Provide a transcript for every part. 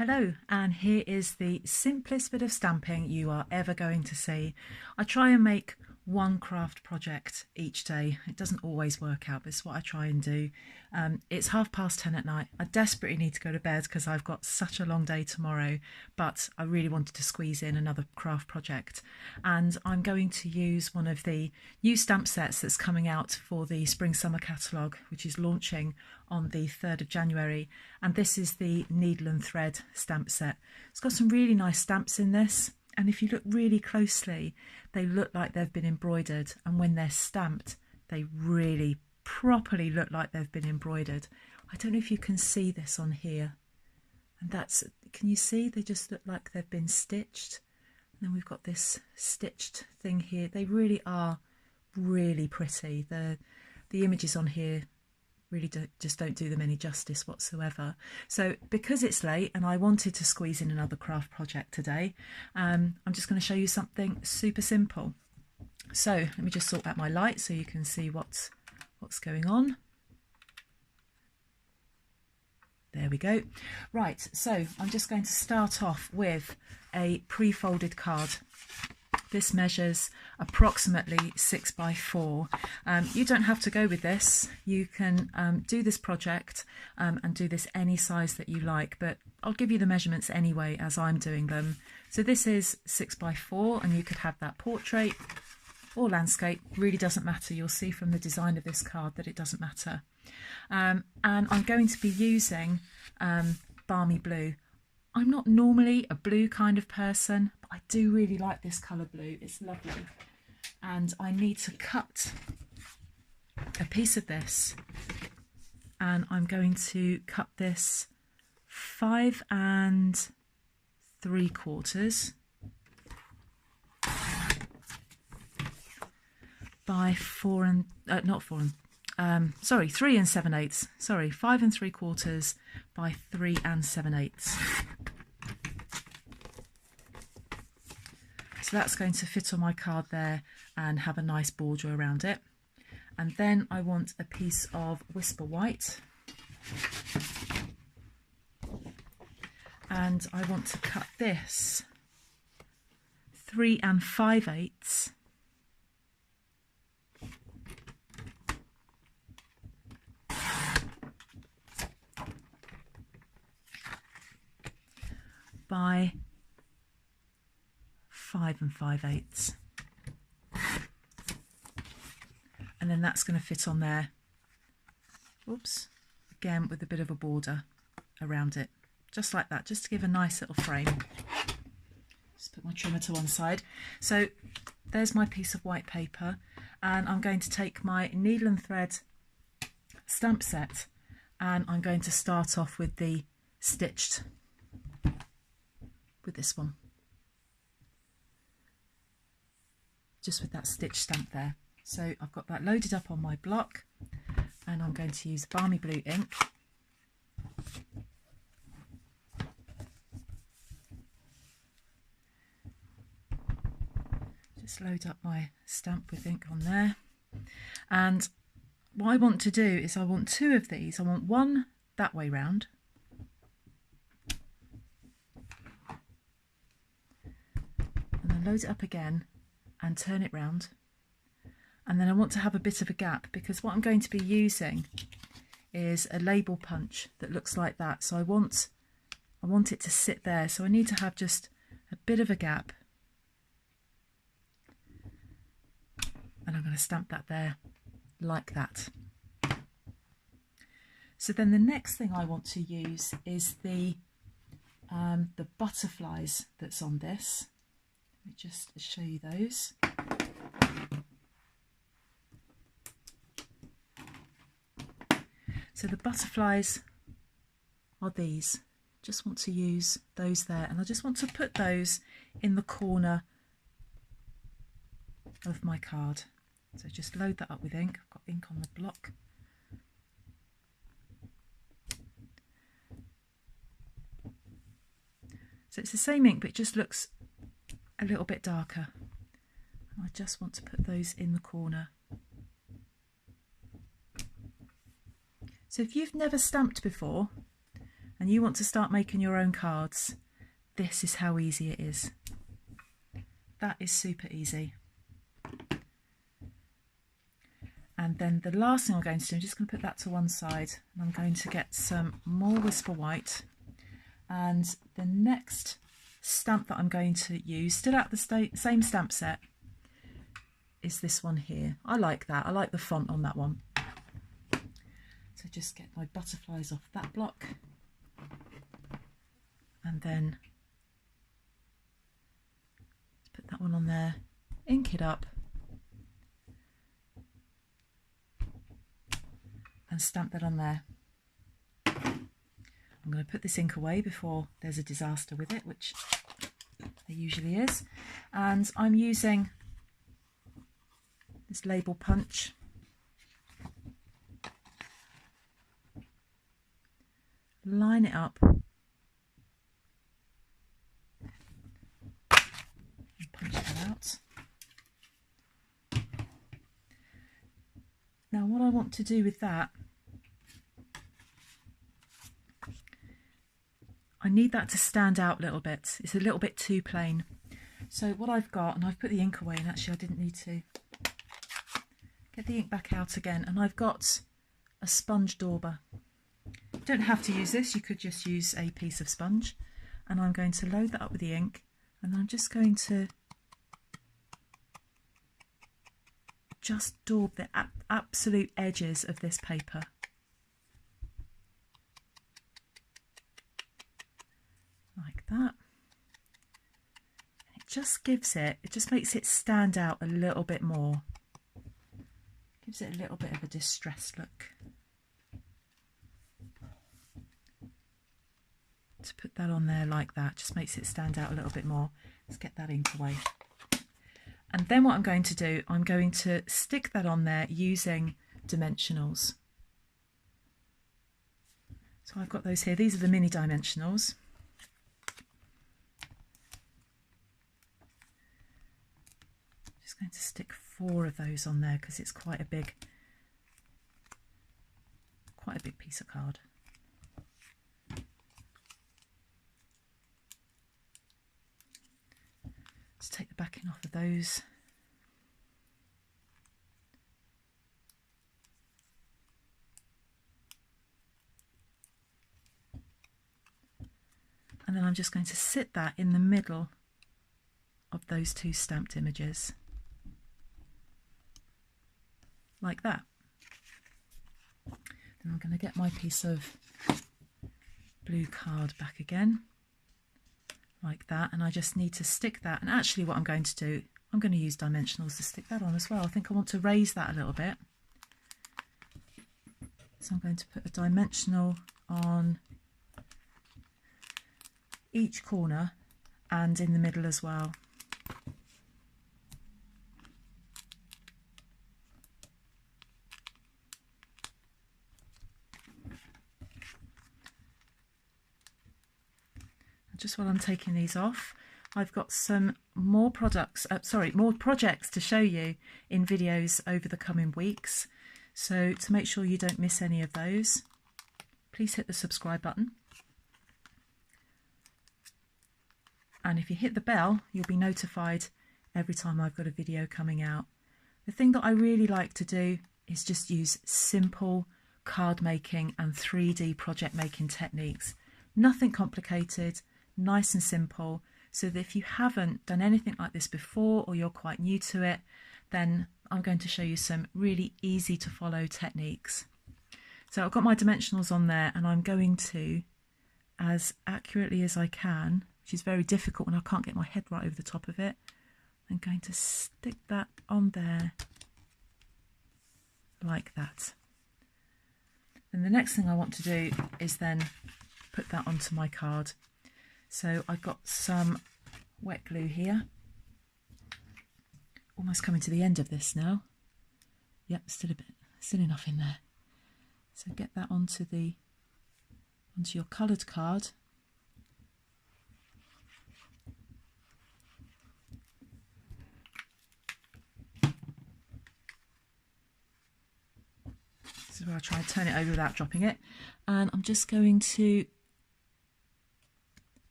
Hello, and here is the simplest bit of stamping you are ever going to see. I try and make one craft project each day. It doesn't always work out, but it's what I try and do. It's 10:30 at night. I desperately need to go to bed because I've got such a long day tomorrow, but I really wanted to squeeze in another craft project. And I'm going to use one of the new stamp sets that's coming out for the Spring Summer catalogue, which is launching on the 3rd of January. And this is the Needle and Thread stamp set. It's got some really nice stamps in this. And if you look really closely, they look like they've been embroidered. And when they're stamped, they really properly look like they've been embroidered. I don't know if you can see this on here. And that's, can you see? They just look like they've been stitched. And then we've got this stitched thing here. They really are really pretty. The images on here really don't do them any justice whatsoever. So because it's late and I wanted to squeeze in another craft project today, I'm just going to show you something super simple. So let me just sort out my light so you can see what's going on. There we go. Right, so I'm just going to start off with a pre-folded card. This measures approximately 6 by 4. You don't have to go with this. You can do this project and do this any size that you like, but I'll give you the measurements anyway as I'm doing them. So this is 6 by 4, and you could have that portrait or landscape, really doesn't matter. You'll see from the design of this card that it doesn't matter. And I'm going to be using Balmy Blue. I'm not normally a blue kind of person, but I do really like this colour blue. It's lovely. And I need to cut a piece of this, and I'm going to cut this 5 3/4 by 3 7/8. Sorry, 5 3/4 by 3 7/8. So that's going to fit on my card there and have a nice border around it. And then I want a piece of Whisper White. And I want to cut this 3 5/8 by 5 5/8, and then that's going to fit on there. Oops, again with a bit of a border around it, just like that, just to give a nice little frame. Just put my trimmer to one side. So there's my piece of white paper, and I'm going to take my Needle and Thread stamp set, and I'm going to start off with the stitched, with this one. Just with that stitch stamp there. So I've got that loaded up on my block, and I'm going to use Balmy Blue ink. Just load up my stamp with ink on there. And what I want to do is I want 2 of these. I want one that way round, and then load it up again and turn it round. And then I want to have a bit of a gap, because what I'm going to be using is a label punch that looks like that. So I want it to sit there, so I need to have just a bit of a gap, and I'm going to stamp that there like that. So then the next thing I want to use is the butterflies that's on this. Let me just show you those. So the butterflies are these. Just want to use those there, and I just want to put those in the corner of my card. So just load that up with ink. I've got ink on the block. So it's the same ink, but it just looks a little bit darker. I just want to put those in the corner. So if you've never stamped before and you want to start making your own cards, this is how easy it is. That is super easy. And then the last thing I'm going to do, I'm just going to put that to one side, and I'm going to get some more Whisper White. And the next stamp that I'm going to use, still out the same stamp set, is this one here. I like that. I like the font on that one. So just get my butterflies off that block, and then put that one on there, ink it up, and stamp that on there. I'm going to put this ink away before there's a disaster with it, which there usually is. And I'm using this label punch. Line it up. And punch that out. Now what I want to do with that, I need that to stand out a little bit. It's a little bit too plain. So what I've got, and I've put the ink away, and actually I didn't need to. Get the ink back out again, and I've got a sponge dauber. You don't have to use this, you could just use a piece of sponge. And I'm going to load that up with the ink, and I'm just going to just daub the absolute edges of this paper. Like that. It just gives it just makes it stand out a little bit more. Gives it a little bit of a distressed look. To put that on there like that just makes it stand out a little bit more. Let's get that ink away. And then what I'm going to do, I'm going to stick that on there using dimensionals. So I've got those here. These are the mini dimensionals. Just going to stick 4 of those on there because it's quite a big piece of card. Let's take the backing off of those. And then I'm just going to sit that in the middle of those 2 stamped images. Like that. Then I'm going to get my piece of blue card back again. Like that, and I just need to stick that, and actually what I'm going to do, I'm going to use dimensionals to stick that on as well. I think I want to raise that a little bit, so I'm going to put a dimensional on each corner and in the middle as well. Just while I'm taking these off, I've got some more projects to show you in videos over the coming weeks. So to make sure you don't miss any of those, please hit the subscribe button. And if you hit the bell, you'll be notified every time I've got a video coming out. The thing that I really like to do is just use simple card making and 3D project making techniques. Nothing complicated. Nice and simple, so that if you haven't done anything like this before or you're quite new to it, then I'm going to show you some really easy to follow techniques. So I've got my dimensionals on there, and I'm going to, as accurately as I can, which is very difficult when I can't get my head right over the top of it, I'm going to stick that on there like that. And the next thing I want to do is then put that onto my card. So I've got some wet glue here. Almost coming to the end of this now. Yep, still enough in there. So get that onto your coloured card. This is where I try and turn it over without dropping it. And I'm just going to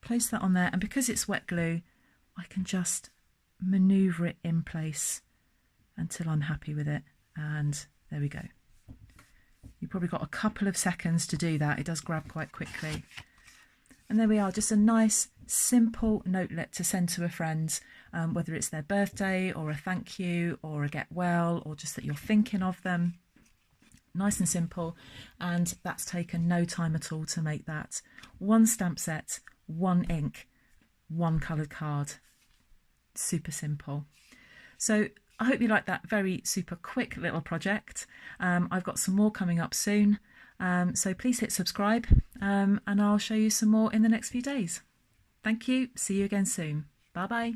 place that on there, and because it's wet glue, I can just maneuver it in place until I'm happy with it, and there we go. You've probably got a couple of seconds to do that. It does grab quite quickly. And there we are, just a nice simple notelet to send to a friend, whether it's their birthday or a thank you or a get well, or just that you're thinking of them. Nice and simple, and that's taken no time at all to make that. One stamp set, one ink, one coloured card. Super simple. So I hope you like that very super quick little project. I've got some more coming up soon, so please hit subscribe, and I'll show you some more in the next few days. Thank you. See you again soon. Bye bye.